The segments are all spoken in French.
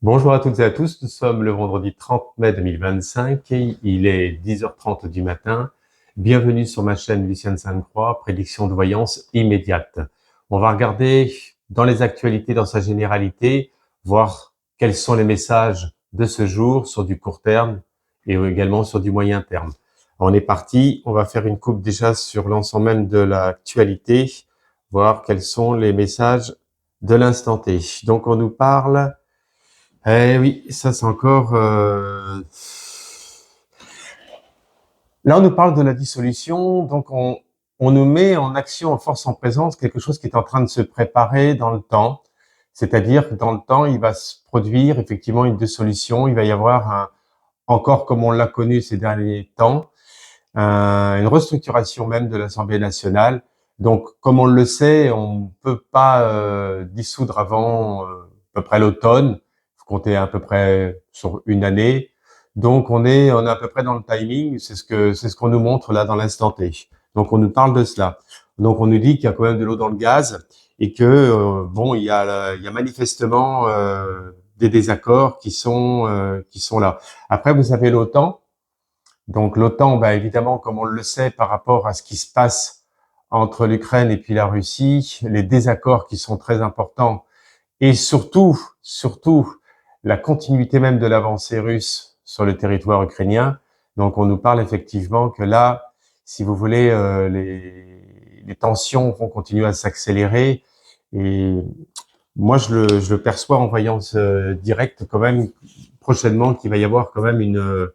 Bonjour à toutes et à tous, nous sommes le vendredi 30 mai 2025 et il est 10h30 du matin. Bienvenue sur ma chaîne Lucien Sainte-Croix, prédiction de voyance immédiate. On va regarder dans les actualités dans sa généralité, voir quels sont les messages de ce jour sur du court terme et également sur du moyen terme. On est parti, on va faire une coupe déjà sur l'ensemble même de l'actualité, voir quels sont les messages de l'instant T. Donc on nous parle oui, ça c'est encore. Là, on nous parle de la dissolution, donc on nous met en action, en force, en présence, quelque chose qui est en train de se préparer dans le temps. C'est-à-dire que dans le temps, il va se produire effectivement une dissolution. Il va y avoir encore comme on l'a connu ces derniers temps, une restructuration même de l'Assemblée nationale. Donc, comme on le sait, on ne peut pas dissoudre avant à peu près l'automne. Il faut compter à peu près sur une année. Donc, on est à peu près dans le timing. C'est ce qu'on nous montre là dans l'instant T. Donc, on nous parle de cela. Donc, on nous dit qu'il y a quand même de l'eau dans le gaz et que bon, il y a manifestement des désaccords qui sont là. Après, vous avez l'OTAN. Donc l'OTAN, bah, évidemment, comme on le sait par rapport à ce qui se passe entre l'Ukraine et puis la Russie, les désaccords qui sont très importants et surtout la continuité même de l'avancée russe sur le territoire ukrainien. Donc on nous parle effectivement que là, si vous voulez, les tensions vont continuer à s'accélérer et moi je le perçois en voyant ce direct quand même prochainement qu'il va y avoir quand même une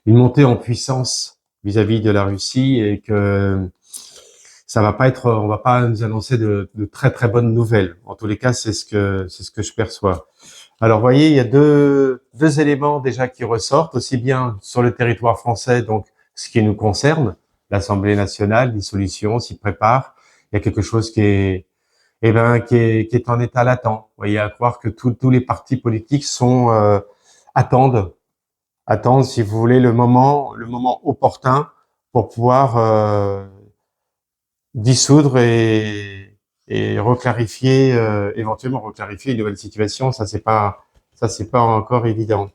montée en puissance vis-à-vis de la Russie et que ça va pas être, on va pas nous annoncer de très très bonnes nouvelles. En tous les cas, c'est ce que je perçois. Alors, vous voyez, il y a deux éléments déjà qui ressortent, aussi bien sur le territoire français, donc ce qui nous concerne, l'Assemblée nationale, dissolution s'y prépare. Il y a quelque chose qui est en état latent. Vous voyez, à croire que tous les partis politiques attendent attendre, si vous voulez, le moment opportun pour pouvoir dissoudre et reclarifier, éventuellement reclarifier une nouvelle situation. Ça c'est pas encore évident.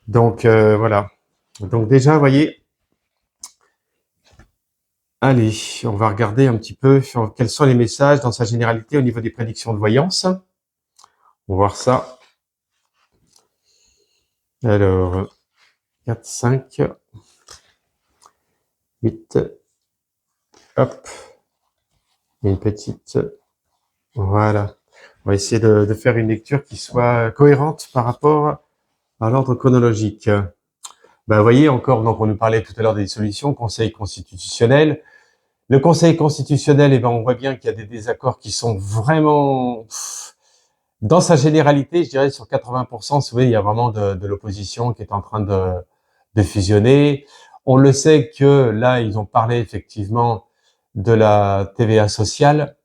Donc voilà. Donc déjà, vous voyez, allez, on va regarder un petit peu sur quels sont les messages dans sa généralité au niveau des prédictions de voyance. On va voir ça. Alors, 4, 5, 8, hop, une petite. Voilà. On va essayer de faire une lecture qui soit cohérente par rapport à l'ordre chronologique. Ben, vous voyez encore, donc on nous parlait tout à l'heure des solutions, Conseil constitutionnel. Le Conseil constitutionnel, eh ben, on voit bien qu'il y a des désaccords qui sont vraiment, dans sa généralité, je dirais sur 80%, vous voyez, il y a vraiment de l'opposition qui est en train de fusionner. On le sait que là, ils ont parlé effectivement de la TVA sociale.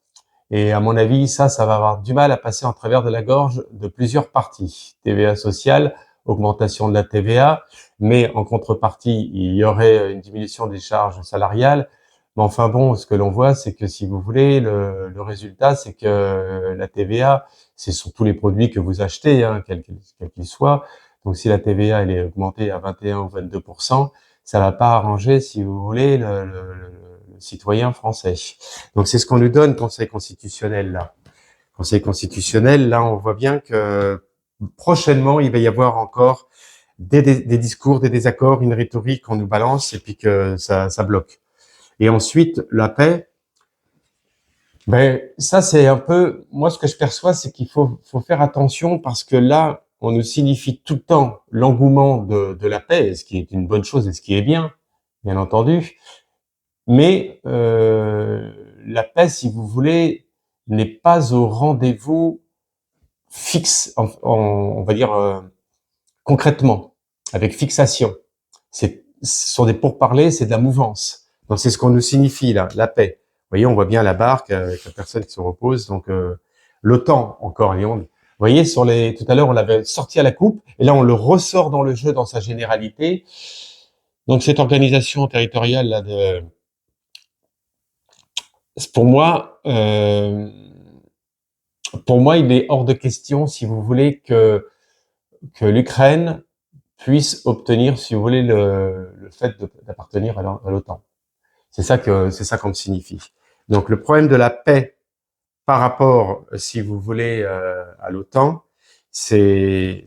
Et à mon avis, ça va avoir du mal à passer en travers de la gorge de plusieurs parties. TVA sociale, augmentation de la TVA, mais en contrepartie, il y aurait une diminution des charges salariales. Mais enfin bon, ce que l'on voit, c'est que si vous voulez, le résultat, c'est que la TVA, c'est sur tous les produits que vous achetez, hein, quels qu'ils soient. Donc si la TVA elle est augmentée à 21 ou 22%, ça va pas arranger, si vous voulez, le citoyen français. Donc c'est ce qu'on nous donne, Conseil constitutionnel là. Conseil constitutionnel, là, on voit bien que prochainement, il va y avoir encore des discours, des désaccords, une rhétorique qu'on nous balance et puis que ça bloque. Et ensuite, la paix, ben ça c'est un peu, moi ce que je perçois, c'est qu'il faut faire attention parce que là, on nous signifie tout le temps l'engouement de la paix, ce qui est une bonne chose et ce qui est bien entendu. Mais la paix, si vous voulez, n'est pas au rendez-vous fixe, on va dire concrètement, avec fixation. Ce sont des pourparlers, c'est de la mouvance. Donc c'est ce qu'on nous signifie là, la paix. Vous voyez, on voit bien la barque avec la personne qui se repose. Donc l'OTAN encore, Lyon. Vous voyez, tout à l'heure, on l'avait sorti à la coupe, et là on le ressort dans le jeu dans sa généralité. Donc cette organisation territoriale là pour moi, il est hors de question, si vous voulez, que que l'Ukraine puisse obtenir, si vous voulez, le fait d'appartenir à l'OTAN. C'est ça qu'on me signifie. Donc le problème de la paix par rapport, si vous voulez, à l'OTAN, c'est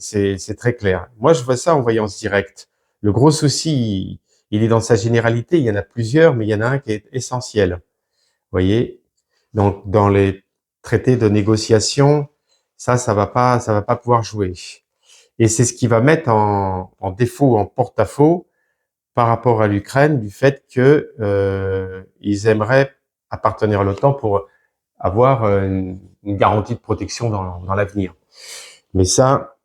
très clair. Moi, je vois ça en voyance directe. Le gros souci, il est dans sa généralité. Il y en a plusieurs, mais il y en a un qui est essentiel. Vous voyez, donc dans les traités de négociation, ça va pas pouvoir jouer. Et c'est ce qui va mettre en défaut, en porte-à-faux par rapport à l'Ukraine, du fait que ils aimeraient appartenir à l'OTAN pour avoir une garantie de protection dans l'avenir. Mais ça,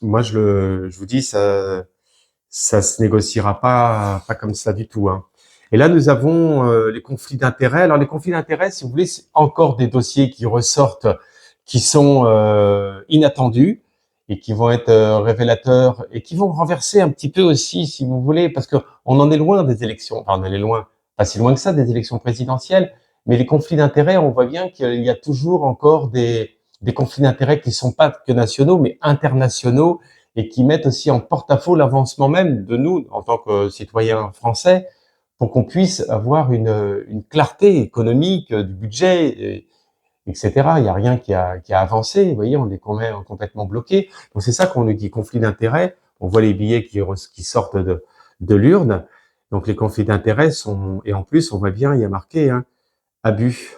moi je vous dis, ça se négociera pas comme ça du tout. Hein. Et là, nous avons les conflits d'intérêts. Alors les conflits d'intérêts, si vous voulez, c'est encore des dossiers qui ressortent, qui sont inattendus et qui vont être révélateurs et qui vont renverser un petit peu aussi, si vous voulez, parce que on en est loin des élections. Enfin, on en est loin, pas si loin que ça, des élections présidentielles. Mais les conflits d'intérêts, on voit bien qu'il y a toujours encore des conflits d'intérêts qui sont pas que nationaux, mais internationaux, et qui mettent aussi en porte-à-faux l'avancement même de nous, en tant que citoyens français, pour qu'on puisse avoir une clarté économique du budget, etc. Il n'y a rien qui a avancé, vous voyez, on est quand même complètement bloqué. Donc c'est ça qu'on nous dit, conflit d'intérêts. On voit les billets qui sortent de l'urne. Donc les conflits d'intérêts sont, et en plus on voit bien, il y a marqué, hein, abus,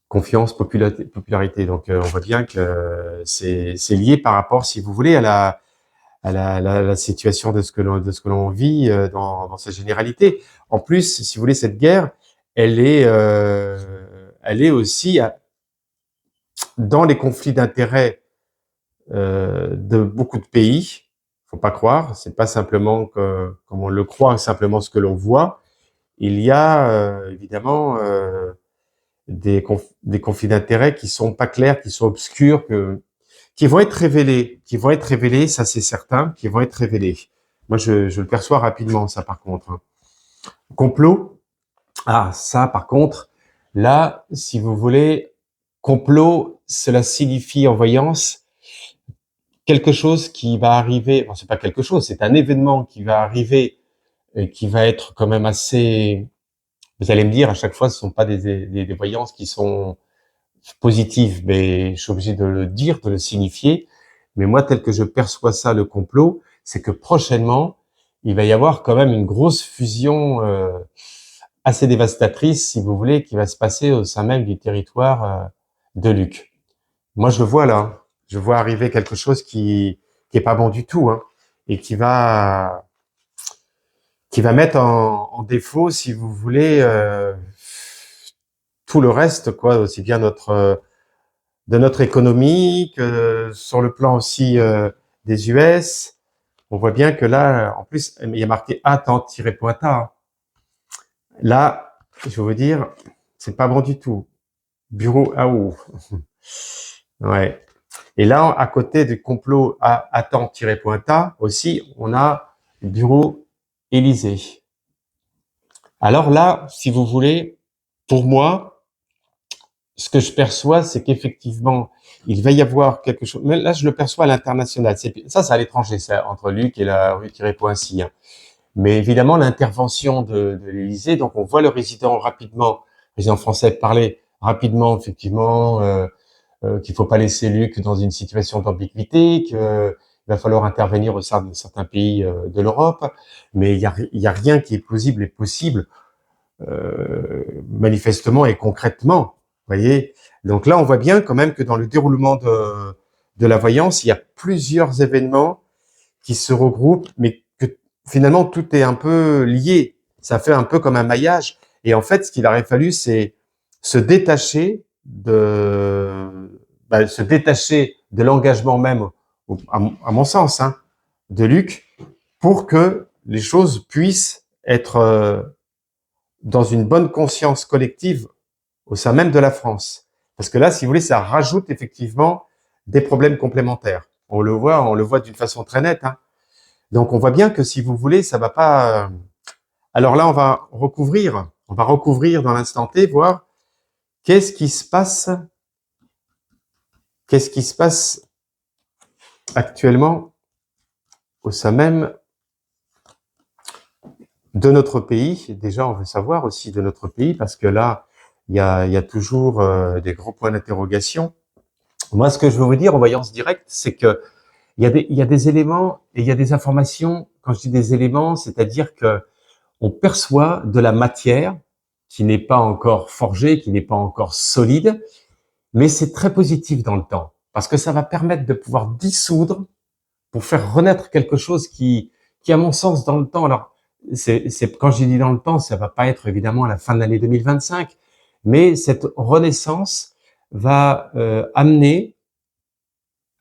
confiance, popularité. Donc on voit bien que c'est lié par rapport, si vous voulez, à la situation de ce que l'on vit dans sa généralité. En plus, si vous voulez, cette guerre, elle est aussi dans les conflits d'intérêts de beaucoup de pays. Faut pas croire, c'est pas simplement comme on le croit, simplement ce que l'on voit. Il y a évidemment des conflits d'intérêts qui sont pas clairs, qui sont obscurs, qui vont être révélés, ça c'est certain, qui vont être révélés. Moi, je le perçois rapidement, ça par contre. Hein. Complot, ça par contre, là, si vous voulez, complot, cela signifie en voyance quelque chose qui va arriver. Bon, c'est pas quelque chose, c'est un événement qui va arriver et qui va être quand même assez. Vous allez me dire, à chaque fois, ce sont pas des voyances qui sont positive, mais je suis obligé de le dire, de le signifier. Mais moi, tel que je perçois ça, le complot, c'est que prochainement, il va y avoir quand même une grosse fusion assez dévastatrice, si vous voulez, qui va se passer au sein même du territoire de Luc. Moi, je le vois là. Je vois arriver quelque chose qui est pas bon du tout, hein, et qui va mettre en défaut, si vous voulez, tout le reste, quoi, aussi bien de notre économie, que sur le plan aussi des US. On voit bien que là, en plus, il y a marqué attente-pointa. Là, je vais vous dire, c'est pas bon du tout. Bureau AO. Ouais. Et là, à côté du complot à attente-pointa, aussi, on a le bureau Élysée. Alors là, si vous voulez, pour moi, ce que je perçois, c'est qu'effectivement, il va y avoir quelque chose. Mais là, je le perçois à l'international. Ça, c'est à l'étranger, ça, entre Luc et la rue Thierry-Poincy. Hein. Mais évidemment, l'intervention de l'Élysée, donc on voit le président français parler rapidement, effectivement, qu'il faut pas laisser Luc dans une situation d'ambiguïté, qu'il va falloir intervenir au sein de certains pays de l'Europe. Mais il y a rien qui est plausible et possible manifestement et concrètement. Voyez. Donc là, on voit bien quand même que dans le déroulement de la voyance, il y a plusieurs événements qui se regroupent, mais que finalement tout est un peu lié. Ça fait un peu comme un maillage. Et en fait, ce qu'il aurait fallu, c'est se détacher se détacher de l'engagement même, à mon sens, hein, de Luc, pour que les choses puissent être dans une bonne conscience collective au sein même de la France. Parce que là, si vous voulez, ça rajoute effectivement des problèmes complémentaires. On le voit d'une façon très nette. Hein. Donc, on voit bien que si vous voulez, ça va pas. Alors là, on va recouvrir dans l'instant T, voir qu'est-ce qui se passe actuellement au sein même de notre pays. Déjà, on veut savoir aussi de notre pays, parce que là, il y a toujours des gros points d'interrogation. Moi, ce que je veux vous dire en voyance directe, c'est que il y a des éléments et il y a des informations. Quand je dis des éléments, c'est-à-dire que on perçoit de la matière qui n'est pas encore forgée, qui n'est pas encore solide, mais c'est très positif dans le temps, parce que ça va permettre de pouvoir dissoudre pour faire renaître quelque chose à mon sens, dans le temps. Alors, quand je dis dans le temps, ça va pas être évidemment à la fin de l'année 2025, mais cette renaissance va amener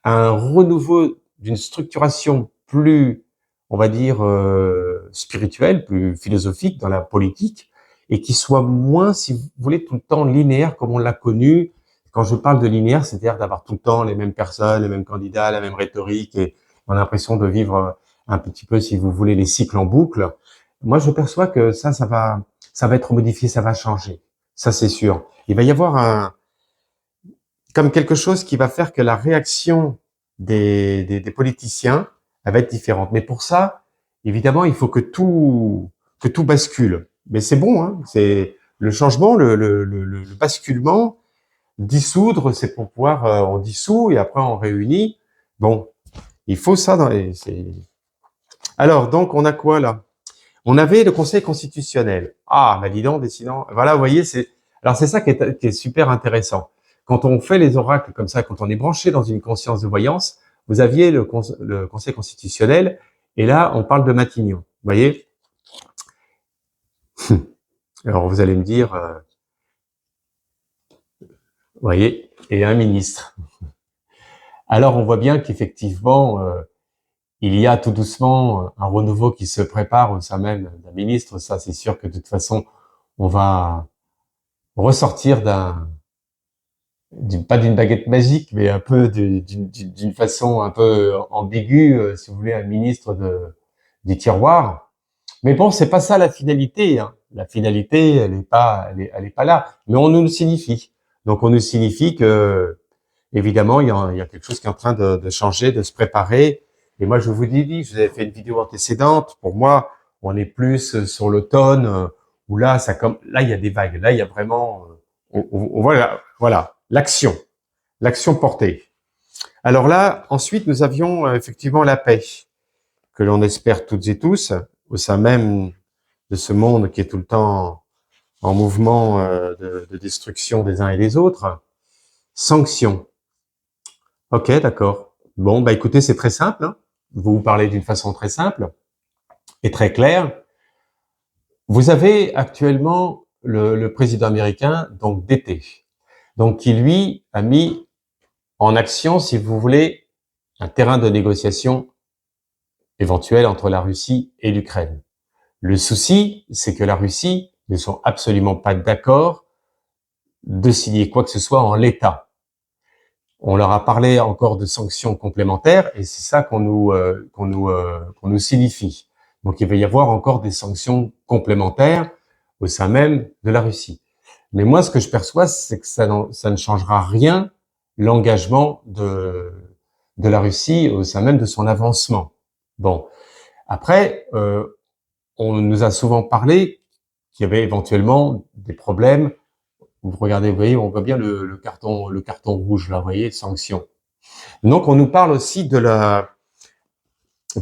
un renouveau d'une structuration plus, on va dire, spirituelle, plus philosophique dans la politique, et qui soit moins, si vous voulez, tout le temps linéaire comme on l'a connu. Quand je parle de linéaire, c'est-à-dire d'avoir tout le temps les mêmes personnes, les mêmes candidats, la même rhétorique, et on a l'impression de vivre un petit peu, si vous voulez, les cycles en boucle. Moi, je perçois que ça va être modifié, ça va changer. Ça, c'est sûr. Il va y avoir comme quelque chose qui va faire que la réaction des politiciens, elle va être différente. Mais pour ça, évidemment, il faut que tout bascule. Mais c'est bon, hein, c'est le changement, le basculement, dissoudre, c'est pour pouvoir, on dissout et après on réunit. Bon, il faut ça dans les. Alors, donc, on a quoi là? On avait le Conseil constitutionnel. Ah, bah dis donc, décidant. Voilà, vous voyez, alors c'est ça qui est super intéressant. Quand on fait les oracles comme ça, quand on est branché dans une conscience de voyance, vous aviez le Conseil constitutionnel, et là, on parle de Matignon. Vous voyez? Alors, vous allez me dire, vous voyez, et un ministre. Alors, on voit bien qu'effectivement, il y a tout doucement un renouveau qui se prépare au sein même d'un ministre. Ça, c'est sûr que de toute façon, on va ressortir pas d'une baguette magique, mais un peu d'une façon un peu ambiguë, si vous voulez, un ministre du tiroir. Mais bon, c'est pas ça la finalité, hein. La finalité, elle est pas là. Mais on nous le signifie. Donc, on nous signifie que, évidemment, il y a quelque chose qui est en train de changer, de se préparer. Et moi, je vous dis, je vous avais fait une vidéo antécédente. Pour moi, on est plus sur l'automne, où là, là, il y a des vagues. Là, il y a vraiment, voilà, l'action portée. Alors là, ensuite, nous avions effectivement la paix, que l'on espère toutes et tous, au sein même de ce monde qui est tout le temps en mouvement de destruction des uns et des autres. Sanctions. Ok, d'accord. Bon, bah écoutez, c'est très simple, hein. Vous parlez d'une façon très simple et très claire. Vous avez actuellement le président américain, donc d'été, donc qui lui a mis en action, si vous voulez, un terrain de négociation éventuel entre la Russie et l'Ukraine. Le souci, c'est que la Russie ne sont absolument pas d'accord de signer quoi que ce soit en l'état. On leur a parlé encore de sanctions complémentaires et c'est ça qu'on nous signifie. Donc il va y avoir encore des sanctions complémentaires au sein même de la Russie. Mais moi, ce que je perçois, c'est que ça ne changera rien l'engagement de la Russie au sein même de son avancement. Bon, après, on nous a souvent parlé qu'il y avait éventuellement des problèmes. Vous regardez, vous voyez, on voit bien le carton rouge là, vous voyez, sanction. Donc, on nous parle aussi des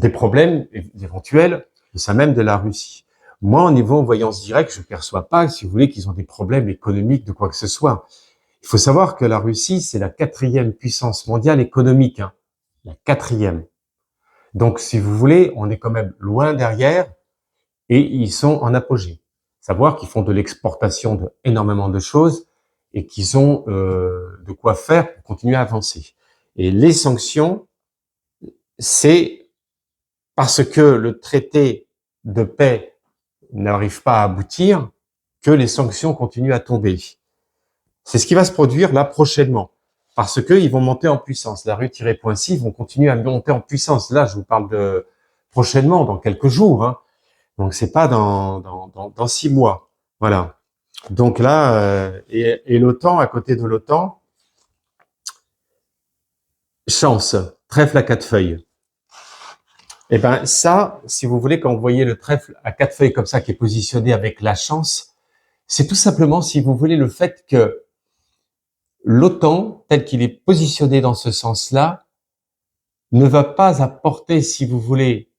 problèmes éventuels au sein même de la Russie. Moi, au niveau voyance directe, je ne perçois pas, si vous voulez, qu'ils ont des problèmes économiques de quoi que ce soit. Il faut savoir que la Russie, c'est la 4e puissance mondiale économique, hein, la 4e. Donc, si vous voulez, on est quand même loin derrière et ils sont en apogée. Savoir qu'ils font de l'exportation de énormément de choses et qu'ils ont de quoi faire pour continuer à avancer. Et les sanctions, c'est parce que le traité de paix n'arrive pas à aboutir que les sanctions continuent à tomber. C'est ce qui va se produire là prochainement, parce que ils vont monter en puissance. La rue-Poincy vont continuer à monter en puissance. Là, je vous parle de prochainement, dans quelques jours, hein. Donc c'est pas dans 6 mois. Voilà. Donc là, et l'OTAN, à côté de l'OTAN, chance, trèfle à 4 feuilles. Eh ben ça, si vous voulez, quand vous voyez le trèfle à 4 feuilles comme ça qui est positionné avec la chance, c'est tout simplement, si vous voulez, le fait que l'autan, tel qu'il est positionné dans ce sens-là, ne va pas apporter, si vous voulez,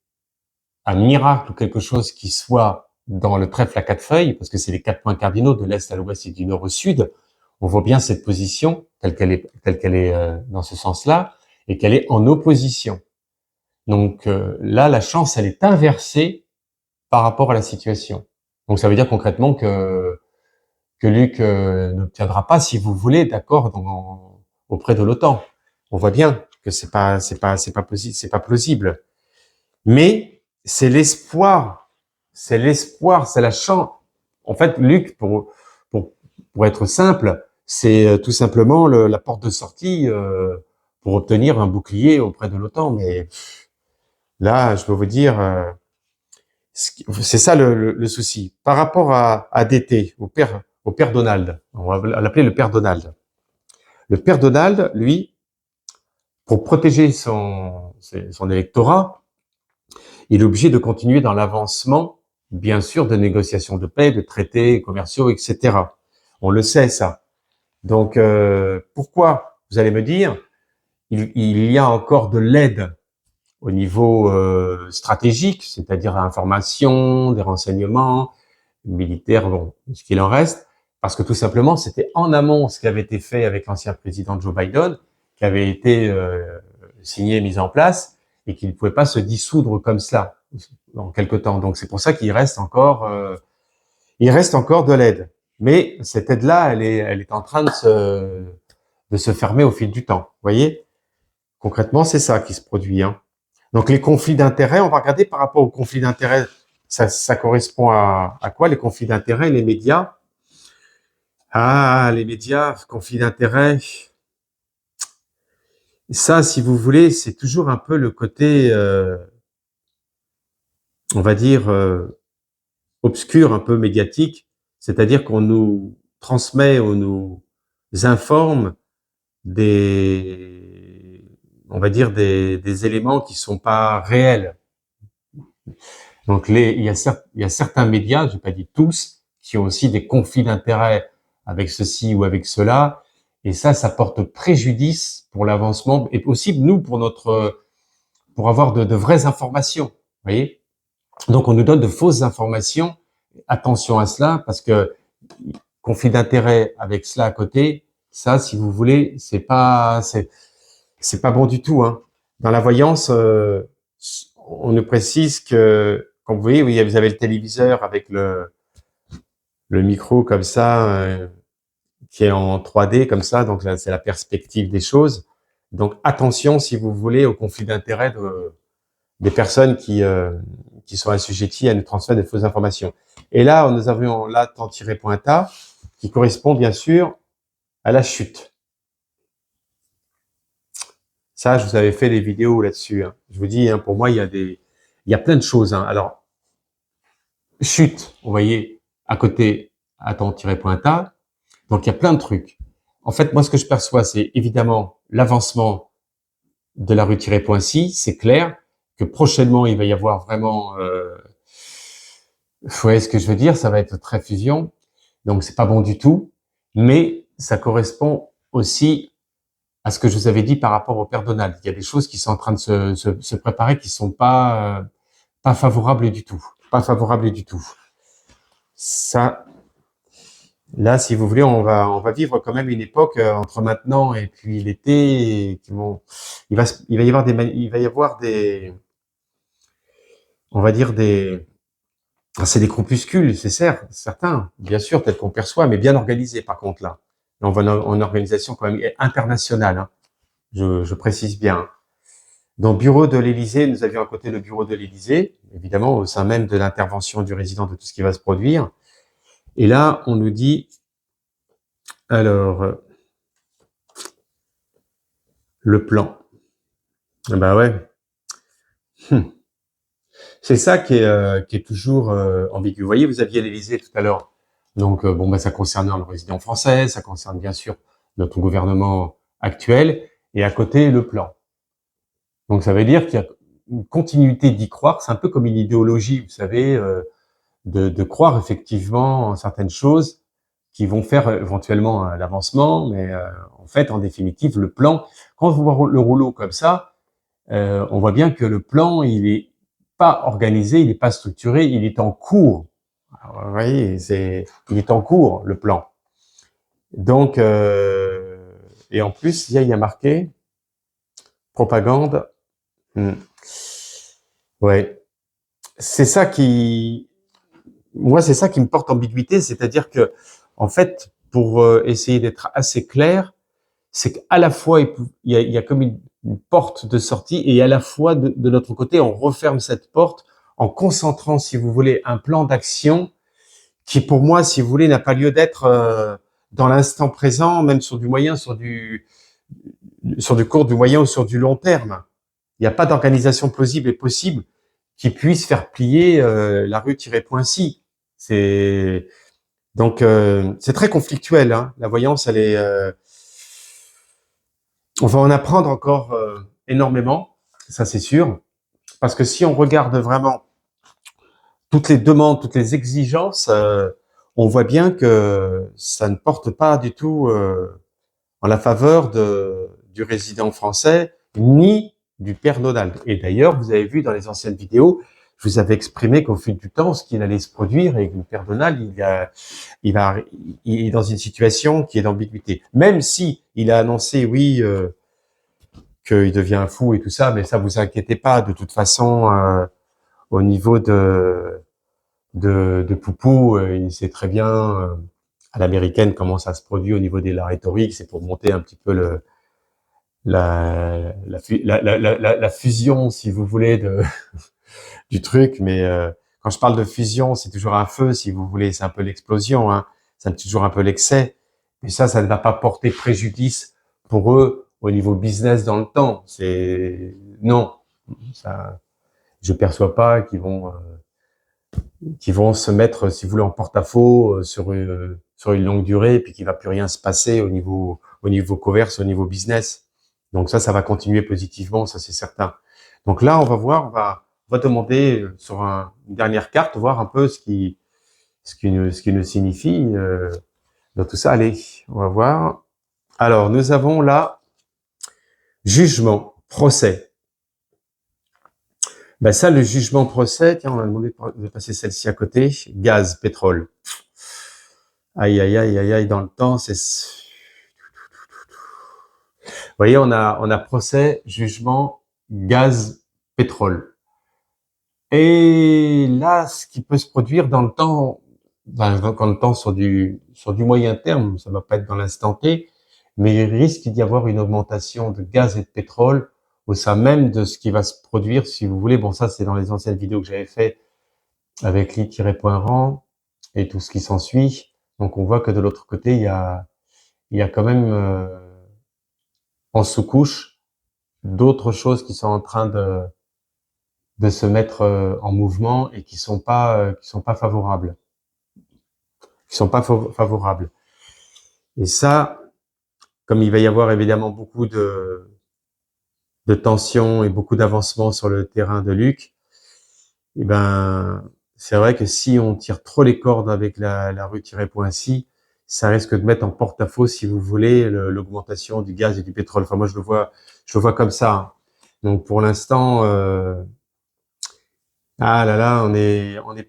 un miracle ou quelque chose qui soit dans le trèfle à 4 feuilles, parce que c'est les 4 points cardinaux de l'est à l'ouest et du nord au sud. On voit bien cette position telle qu'elle est dans ce sens-là, et qu'elle est en opposition. Donc là, la chance, elle est inversée par rapport à la situation. Donc ça veut dire concrètement que Luc n'obtiendra pas, si vous voulez, d'accord auprès de l'OTAN. On voit bien que c'est pas possible, c'est pas plausible. Mais c'est l'espoir, c'est l'espoir, c'est la chance. En fait, Luc, pour être simple, c'est tout simplement la porte de sortie pour obtenir un bouclier auprès de l'OTAN. Mais là, je peux vous dire, c'est ça le souci. Par rapport à DT, au père Donald, on va l'appeler le père Donald. Le père Donald, lui, pour protéger son électorat, il est obligé de continuer dans l'avancement, bien sûr, de négociations de paix, de traités commerciaux, etc. On le sait, ça. Donc, pourquoi, vous allez me dire, il y a encore de l'aide au niveau stratégique, c'est-à-dire information, des renseignements militaires, bon, ce qu'il en reste, parce que tout simplement, c'était en amont ce qui avait été fait avec l'ancien président Joe Biden, qui avait été signé, mis en place, et qui ne pouvait pas se dissoudre comme cela en quelque temps. Donc c'est pour ça qu'il reste encore, il reste encore de l'aide. Mais cette aide-là, elle est en train de se fermer au fil du temps. Vous voyez, concrètement, c'est ça qui se produit. Hein. Donc les conflits d'intérêts, on va regarder par rapport aux conflits d'intérêts, ça correspond à quoi les conflits d'intérêts, les médias? Ah, les médias, conflits d'intérêts. Ça, si vous voulez, c'est toujours un peu le côté, on va dire, obscur, un peu médiatique, c'est-à-dire qu'on nous transmet, on nous informe des, on va dire des éléments qui sont pas réels. Donc il y a certains médias, je vais pas dire tous, qui ont aussi des conflits d'intérêts avec ceci ou avec cela, et ça porte préjudice pour l'avancement et aussi nous pour avoir de vraies informations. Vous voyez, donc on nous donne de fausses informations. Attention à cela parce que conflit d'intérêt avec cela à côté, ça, si vous voulez, c'est pas bon du tout. Hein. Dans la voyance, on nous précise que, comme vous voyez, vous avez le téléviseur avec le micro comme ça, qui est en 3D comme ça, donc là, c'est la perspective des choses. Donc attention, si vous voulez, au conflit d'intérêt des personnes qui sont assujetties à nous transmettre de fausses informations. Et là, nous avions là temps-A qui correspond bien sûr à la chute. Ça, je vous avais fait des vidéos là-dessus. Hein. Je vous dis, hein, pour moi, il y a plein de choses. Hein. Alors, chute, vous voyez, à côté, à temps-A. Donc, il y a plein de trucs. En fait, moi, ce que je perçois, c'est évidemment l'avancement de la rue .ci. C'est clair que prochainement, il va y avoir vraiment... vous voyez ce que je veux dire, ça va être très fusion. Donc, c'est pas bon du tout. Mais ça correspond aussi à ce que je vous avais dit par rapport au Père Donald. Il y a des choses qui sont en train de se préparer qui sont pas favorables du tout. Pas favorables du tout. Ça, là, si vous voulez, on va vivre quand même une époque entre maintenant et puis l'été qui vont, il va y avoir des, on va dire c'est des groupuscules, c'est certains, bien sûr, tels qu'on perçoit, mais bien organisés par contre là. Et on va en organisation quand même internationale. Hein. Je précise bien. Dans le bureau de l'Élysée, nous avions à côté le bureau de l'Élysée, évidemment au sein même de l'intervention du résident de tout ce qui va se produire. Et là, on nous dit, alors, le plan. Bah ouais. C'est ça qui est toujours ambigu. Vous voyez, vous aviez l'Élysée tout à l'heure. Donc, bon, bah, ça concerne le résident français, ça concerne bien sûr notre gouvernement actuel, et à côté, le plan. Donc, ça veut dire qu'il y a une continuité d'y croire. C'est un peu comme une idéologie, vous savez, de croire effectivement en certaines choses qui vont faire éventuellement l'avancement, mais en fait, en définitive, le plan, quand on voit le rouleau comme ça, on voit bien que le plan, il est pas organisé, il est pas structuré, il est en cours. Alors, vous voyez, il est en cours, le plan. Donc, et en plus, il y a marqué propagande. Ouais, c'est ça qui, moi, c'est ça qui me porte ambiguïté, c'est-à-dire que, en fait, pour essayer d'être assez clair, c'est qu'à la fois il y a comme une porte de sortie et à la fois de notre côté, on referme cette porte en concentrant, si vous voulez, un plan d'action qui, pour moi, si vous voulez, n'a pas lieu d'être dans l'instant présent, même sur du moyen, sur du court, du moyen ou sur du long terme. Il n'y a pas d'organisation plausible et possible qui puisse faire plier la rue-Poincy. C'est donc c'est très conflictuel. Hein. La voyance, elle est. On va en apprendre encore énormément, ça c'est sûr, parce que si on regarde vraiment toutes les demandes, toutes les exigences, on voit bien que ça ne porte pas du tout en la faveur du résident français ni du Père Donald. Et d'ailleurs, vous avez vu dans les anciennes vidéos, je vous avais exprimé qu'au fil du temps, ce qui allait se produire et que le Père Donald, il est dans une situation qui est d'ambiguïté. Même si il a annoncé, oui, qu'il devient fou et tout ça, mais ça vous inquiétez pas. De toute façon, au niveau de Poupou, il sait très bien à l'américaine comment ça se produit au niveau de la rhétorique. C'est pour monter un petit peu la fusion, si vous voulez, du truc. Mais quand je parle de fusion, c'est toujours un feu, si vous voulez. C'est un peu l'explosion, hein. C'est toujours un peu l'excès. Mais ça ne va pas porter préjudice pour eux au niveau business dans le temps. C'est non, ça, je perçois pas qu'ils vont se mettre, si vous voulez, en porte-à-faux sur une longue durée, puis qu'il va plus rien se passer au niveau commerce, au niveau business. Donc ça va continuer positivement, ça c'est certain. Donc là, on va voir, on va demander sur une dernière carte, voir un peu ce qui nous signifie dans tout ça. Allez, on va voir. Alors, nous avons là jugement, procès. Ben ça, le jugement procès, tiens, on a demandé de passer celle-ci à côté. Gaz, pétrole. Aïe, aïe, aïe, aïe, aïe, dans le temps, c'est... Vous voyez, on a procès, jugement, gaz, pétrole. Et là, ce qui peut se produire dans le temps, dans le temps sur du moyen terme, ça va pas être dans l'instant T, mais il risque d'y avoir une augmentation de gaz et de pétrole au sein même de ce qui va se produire, si vous voulez. Bon, ça, c'est dans les anciennes vidéos que j'avais fait avec lit-point-rang et tout ce qui s'ensuit. Donc, on voit que de l'autre côté, il y a quand même en sous-couche d'autres choses qui sont en train de se mettre en mouvement et qui sont pas favorables, favorables. Et ça, comme il va y avoir évidemment beaucoup de tensions et beaucoup d'avancements sur le terrain de Luc, eh ben, c'est vrai que si on tire trop les cordes avec la rue-Poincy, ça risque de mettre en porte-à-faux, si vous voulez, l'augmentation du gaz et du pétrole. Enfin, moi, je le vois comme ça. Hein. Donc, pour l'instant, ah là là, on n'est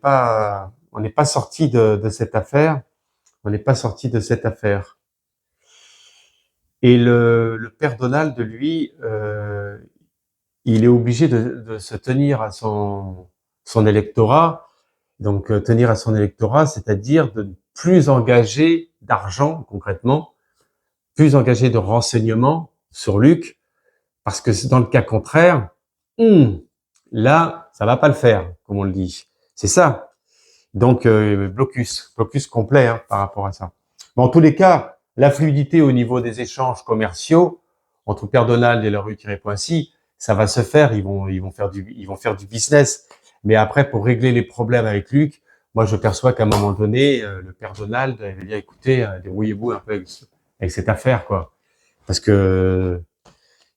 pas sorti de cette affaire. On n'est pas sorti de cette affaire. Et le père Donald, lui, il est obligé de se tenir à son électorat. Donc, tenir à son électorat, c'est-à-dire de ne plus engager d'argent, concrètement, plus engager de renseignements sur Luc, parce que dans le cas contraire, là, ça va pas le faire, comme on le dit. C'est ça. Donc, blocus complet hein, par rapport à ça. Mais en tous les cas, la fluidité au niveau des échanges commerciaux entre Père Donald et la rue-Poincy, ça va se faire. Ils vont faire du business. Mais après, pour régler les problèmes avec Luc, moi, je perçois qu'à un moment donné, le Père Donald, il va dire, écoutez, débrouillez-vous un peu avec cette affaire, quoi. Parce que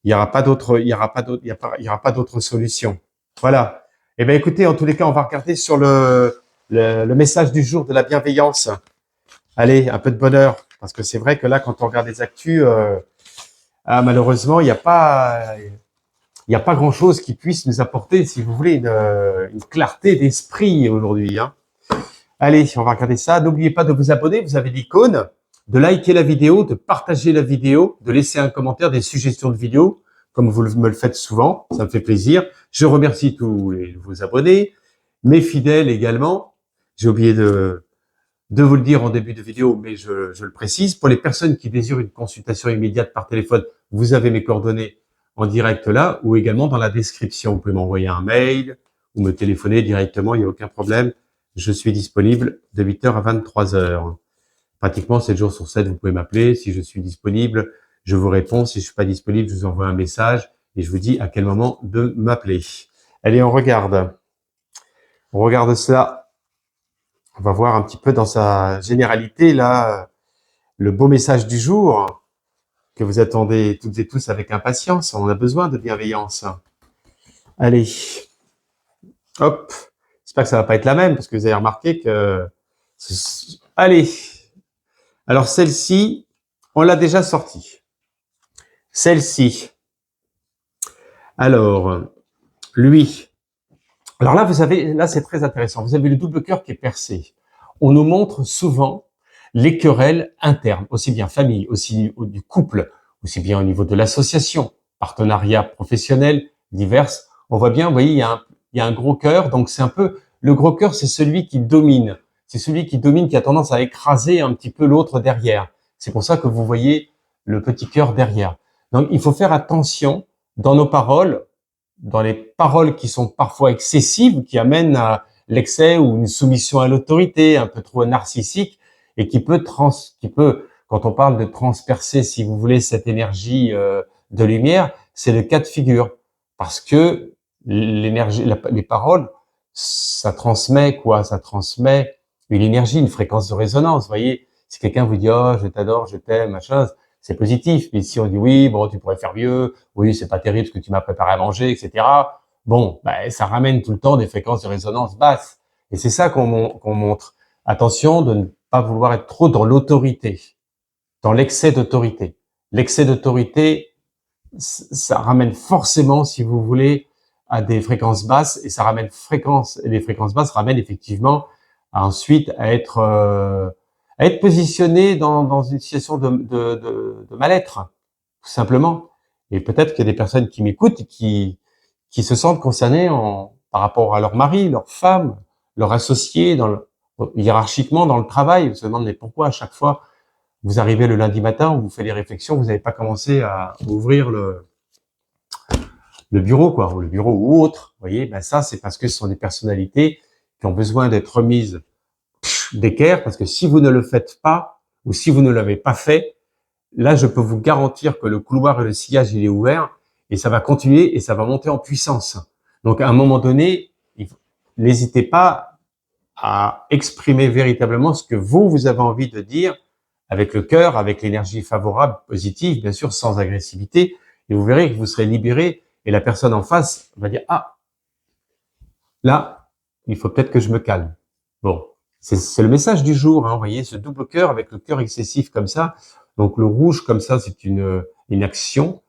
il y aura pas d'autre, il y aura pas d'autre solution. Voilà. Eh bien, écoutez, en tous les cas, on va regarder sur le message du jour de la bienveillance. Allez, un peu de bonheur. Parce que c'est vrai que là, quand on regarde les actus, malheureusement, il n'y a pas grand-chose qui puisse nous apporter, si vous voulez, une clarté d'esprit aujourd'hui. Hein. Allez, on va regarder ça. N'oubliez pas de vous abonner, vous avez l'icône, de liker la vidéo, de partager la vidéo, de laisser un commentaire, des suggestions de vidéos, comme vous me le faites souvent, ça me fait plaisir. Je remercie tous les nouveaux abonnés, mes fidèles également. J'ai oublié de vous le dire en début de vidéo, mais je le précise. Pour les personnes qui désirent une consultation immédiate par téléphone, vous avez mes coordonnées en direct là, ou également dans la description. Vous pouvez m'envoyer un mail ou me téléphoner directement, il n'y a aucun problème. Je suis disponible de 8h à 23h. Pratiquement 7 jours sur 7, vous pouvez m'appeler. Si je suis disponible, je vous réponds. Si je suis pas disponible, je vous envoie un message et je vous dis à quel moment de m'appeler. Allez, on regarde. On regarde cela. On va voir un petit peu dans sa généralité, là, le beau message du jour que vous attendez toutes et tous avec impatience. On a besoin de bienveillance. Allez. Hop. J'espère que ça va pas être la même parce que vous avez remarqué que... Allez. Alors, celle-ci, on l'a déjà sortie. Celle-ci. Alors, lui. Alors là, vous avez, là, c'est très intéressant. Vous avez le double cœur qui est percé. On nous montre souvent les querelles internes, aussi bien famille, aussi du couple, aussi bien au niveau de l'association, partenariat professionnel, divers. On voit bien, vous voyez, il y a un gros cœur. Donc, c'est un peu, le gros cœur, c'est celui qui domine. C'est celui qui domine, qui a tendance à écraser un petit peu l'autre derrière. C'est pour ça que vous voyez le petit cœur derrière. Donc, il faut faire attention dans nos paroles, dans les paroles qui sont parfois excessives, qui amènent à l'excès ou une soumission à l'autorité un peu trop narcissique et qui peut, quand on parle de transpercer, si vous voulez, cette énergie de lumière, c'est le cas de figure. Parce que l'énergie, les paroles, ça transmet quoi? Ça transmet une énergie, une fréquence de résonance. Vous voyez, si quelqu'un vous dit oh je t'adore, je t'aime, machin, c'est positif. Mais si on dit oui, bon tu pourrais faire mieux, oui c'est pas terrible ce que tu m'as préparé à manger, etc. Bon, ben, ça ramène tout le temps des fréquences de résonance basses. Et c'est ça qu'on montre. Attention de ne pas vouloir être trop dans l'autorité, dans l'excès d'autorité. L'excès d'autorité, ça ramène forcément, si vous voulez, à des fréquences basses, et ça ramène les fréquences basses ramènent effectivement ensuite à être positionné dans une situation de mal-être, tout simplement. Et peut-être qu'il y a des personnes qui m'écoutent et qui se sentent concernées par rapport à leur mari, leur femme, leur associé, hiérarchiquement dans le travail. Vous se demandez mais pourquoi à chaque fois vous arrivez le lundi matin, on vous fait les réflexions, vous n'avez pas commencé à ouvrir le bureau, quoi, ou le bureau ou autre. Vous voyez, ben ça, c'est parce que ce sont des personnalités qui ont besoin d'être remises d'équerre, parce que si vous ne le faites pas, ou si vous ne l'avez pas fait, là, je peux vous garantir que le couloir et le sillage, il est ouvert, et ça va continuer, et ça va monter en puissance. Donc, à un moment donné, n'hésitez pas à exprimer véritablement ce que vous avez envie de dire, avec le cœur, avec l'énergie favorable, positive, bien sûr, sans agressivité, et vous verrez que vous serez libéré, et la personne en face va dire, ah, là, il faut peut-être que je me calme. Bon, c'est le message du jour, hein, vous voyez, ce double cœur avec le cœur excessif comme ça. Donc le rouge comme ça, c'est une action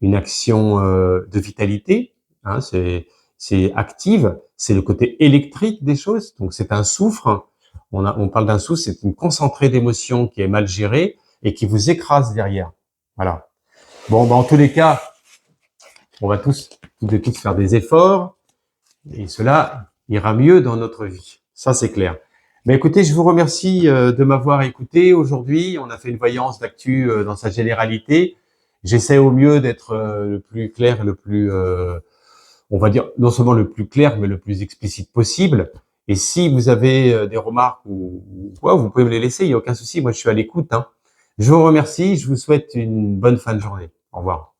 de vitalité. Hein, c'est active, c'est le côté électrique des choses. Donc c'est un soufre. On parle d'un soufre, c'est une concentrée d'émotions qui est mal gérée et qui vous écrase derrière. Voilà. Bon, ben, en tous les cas, on va toutes et tous faire des efforts et cela ira mieux dans notre vie. Ça, c'est clair. Mais écoutez, je vous remercie de m'avoir écouté aujourd'hui. On a fait une voyance d'actu dans sa généralité. J'essaie au mieux d'être le plus clair, le plus, on va dire, non seulement le plus clair, mais le plus explicite possible. Et si vous avez des remarques ou quoi, vous pouvez me les laisser, il n'y a aucun souci. Moi, je suis à l'écoute. Hein. Je vous remercie. Je vous souhaite une bonne fin de journée. Au revoir.